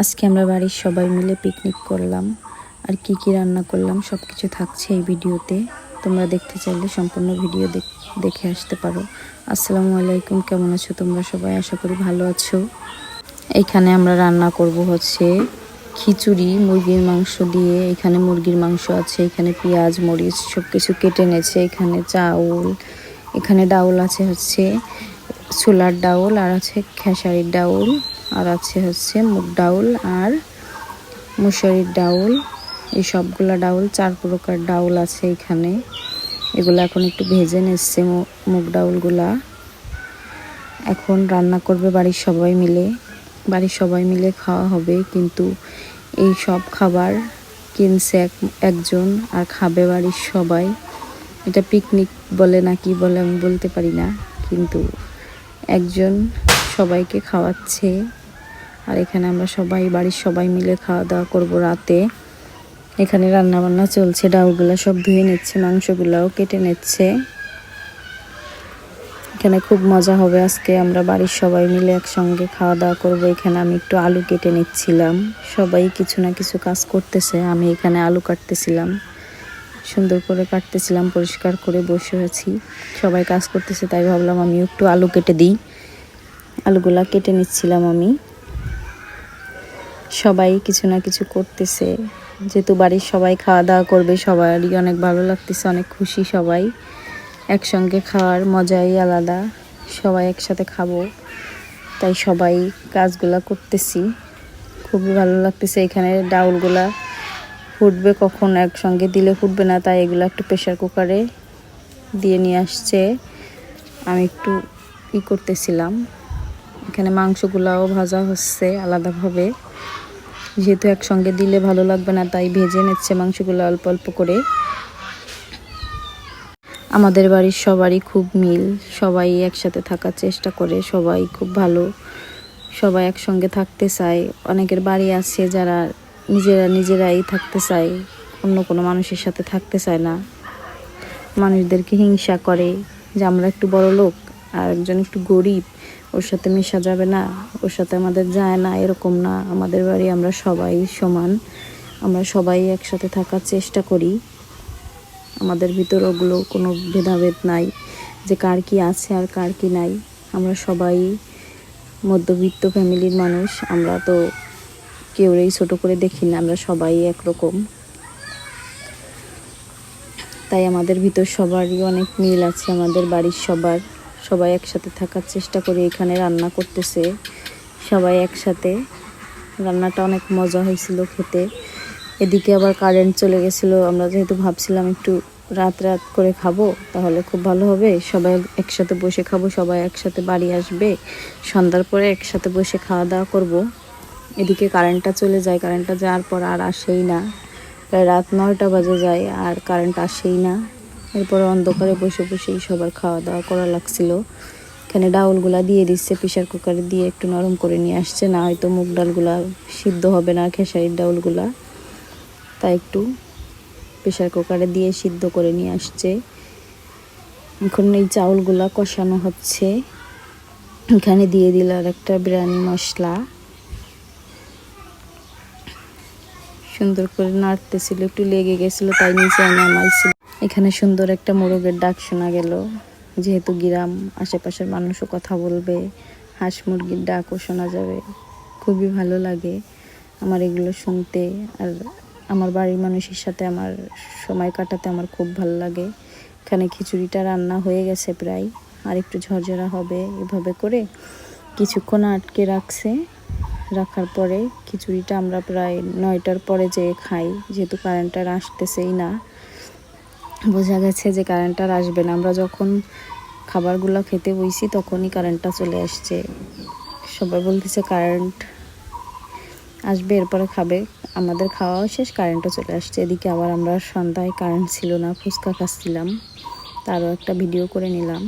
আজকে আমরা বাড়ির সবাই মিলে পিকনিক করলাম। আর কি কি রান্না করলাম সব কিছু থাকছে এই ভিডিওতে। তোমরা দেখতে চাইলে সম্পূর্ণ ভিডিও দেখে আসতে পারো। আসসালামু আলাইকুম, কেমন আছো তোমরা সবাই? আশা করি ভালো আছো। এইখানে আমরা রান্না করব হচ্ছে খিচুড়ি মুরগির মাংস দিয়ে। এখানে মুরগির মাংস আছে, এখানে পেঁয়াজ মরিচ সব কিছু কেটে নেছে। এখানে চাউল, এখানে ডাউল আছে হচ্ছে ছোলার ডাউল, আর আছে খেসারির ডাউল, আর আছে হচ্ছে মুগ ডাউল আর মুসুরির ডাউল। এই সবগুলা ডাউল, 4 প্রকার ডাউল আছে এখানে। এগুলো এখন একটু ভেজে নিচ্ছে মুগ ডাউলগুলা। এখন রান্না করবে বাড়ির সবাই মিলে। বাড়ির সবাই মিলে খাওয়া হবে, কিন্তু এই সব খাবার কিনছে একজন আর খাবে বাড়ির সবাই। এটা পিকনিক বলে না কি বলে আমি বলতে পারি না, কিন্তু একজন সবাইকে খাওয়াচ্ছে। আর এখানে আমরা সবাই বাড়ির সবাই মিলে খাওয়া দাওয়া করব রাতে। এখানে রান্না বান্না চলছে, ডাউলগুলো সব ধুয়ে নিচ্ছে, মাংসগুলাও কেটে নিচ্ছে। এখানে খুব মজা হবে আজকে। আমরা বাড়ির সবাই মিলে একসঙ্গে খাওয়া দাওয়া করব। এখানে আমি একটু আলু কেটে নিচ্ছিলাম। সবাই কিছু না কিছু কাজ করতেছে। আমি এখানে আলু কাটতেছিলাম, সুন্দর করে কাটতেছিলাম, পরিষ্কার করে বসে আছি। সবাই কাজ করতেছে, তাই ভাবলাম আমি একটু আলু কেটে দিই। আলুগুলা কেটে নিচ্ছিলাম আমি। সবাই কিছু না কিছু করতেছে, যেহেতু বাড়ির সবাই খাওয়া দাওয়া করবে। সবারই অনেক ভালো লাগতেছে, অনেক খুশি সবাই। একসঙ্গে খাওয়ার মজাই আলাদা, সবাই একসাথে খাবো, তাই সবাই কাজগুলা করতেছি। খুবই ভালো লাগতেছে। এখানে ডাউলগুলা ফুটবে কখন, একসঙ্গে দিলে ফুটবে না, তাই এগুলো একটু প্রেশার কুকারে দিয়ে নিয়ে আসছে। আমি একটু করতেছিলাম। এখানে মাংসগুলাও ভাজা হচ্ছে আলাদাভাবে, যেহেতু একসঙ্গে দিলে ভালো লাগবে না, তাই ভেজে নিচ্ছে মাংসগুলো অল্প অল্প করে। আমাদের বাড়ির সবারই খুব মিল, সবাই একসাথে থাকার চেষ্টা করে, সবাই খুব ভালো, সবাই একসঙ্গে থাকতে চায়। অনেকের বাড়ি আছে যারা নিজেরাই থাকতে চায়, অন্য কোনো মানুষের সাথে থাকতে চায় না। মানুষদেরকে হিংসা করে যে আমরা একটু বড় লোক আর একজন একটু গরিব, ওর সাথে মেশা যাবে না, ওর সাথে আমাদের যায় না, এরকম না। আমাদের বাড়ি আমরা সবাই সমান, আমরা সবাই একসাথে থাকার চেষ্টা করি। আমাদের ভিতর ওগুলো কোনো ভেদাভেদ নাই যে কার কি আছে আর কার কি নাই। আমরা সবাই মধ্যবিত্ত ফ্যামিলির মানুষ, আমরা তো কেউই ছোট করে দেখি না, আমরা সবাই একরকম। তাই আমাদের ভিতর সবারই অনেক মিল আছে। আমাদের বাড়ির সবাই একসাথে থাকার চেষ্টা করে। এখানে রান্না করতেছে সবাই একসাথে। রান্নাটা অনেক মজা হয়েছিল খেতে। এদিকে আবার কারেন্ট চলে গেছিলো। আমরা যেহেতু ভাবছিলাম একটু রাত করে খাবো, তাহলে খুব ভালো হবে, সবাই একসাথে বসে খাবো, সবাই একসাথে বাড়ি আসবে, সন্ধ্যার পরে একসাথে বসে খাওয়া দাওয়া করব। এদিকে কারেন্টটা চলে যায়, কারেন্টটা যাওয়ার পর আর আসেই না, প্রায় রাত 9টা বাজে যায় আর কারেন্ট আসেই না। এরপরে অন্ধকারে বসে বসেই সবার খাওয়া দাওয়া করা লাগছিল। এখানে ডাউলগুলা দিয়ে দিচ্ছে, প্রেশার কুকারে দিয়ে একটু নরম করে নিয়ে আসছে, না হয়তো মুগ ডালগুলা সিদ্ধ হবে না, খেসারির ডাউলগুলা, তাই একটু প্রেশার কুকারে দিয়ে সিদ্ধ করে নিয়ে আসছে। এখন এই চাউলগুলা কষানো হচ্ছে। এখানে দিয়ে দিল আর একটা বিরিয়ানি মশলা, সুন্দর করে নাড়তেছিল, একটু লেগে গেছিল তাই নিচে নামাইছিল। এখানে সুন্দর একটা মোরগের ডাক শোনা গেল, যেহেতু গ্রাম, আশেপাশের মানুষও কথা বলবে, হাঁস মুরগির ডাকও শোনা যাবে। খুবই ভালো লাগে আমার এগুলো শুনতে। আর আমার বাড়ির মানুষের সাথে আমার সময় কাটাতে আমার খুব ভালো লাগে। এখানে খিচুড়িটা রান্না হয়ে গেছে প্রায়, আর একটু ঝরঝরা হবে। এভাবে করে কিছুক্ষণ আটকে রাখার পরে খিচুড়িটা আমরা প্রায় 9টার পরে যেয়ে খাই, যেহেতু কারেন্টটা আসতেছেই না। বোঝা গেছে যে কারেন্টটা আসবে না। আমরা যখন খাবারগুলো খেতে বসি তখনই কারেন্টটা চলে আসছে। সবাই বলতেছে কারেন্ট আসবে, এরপরে খাবে। আমাদের খাওয়াও শেষ, কারেন্টও চলে আসছে। এদিকে আবার আমরা সন্ধ্যায় কারেন্ট ছিল না, ফুচকা খাচ্ছিলাম, তারও একটা ভিডিও করে নিলাম।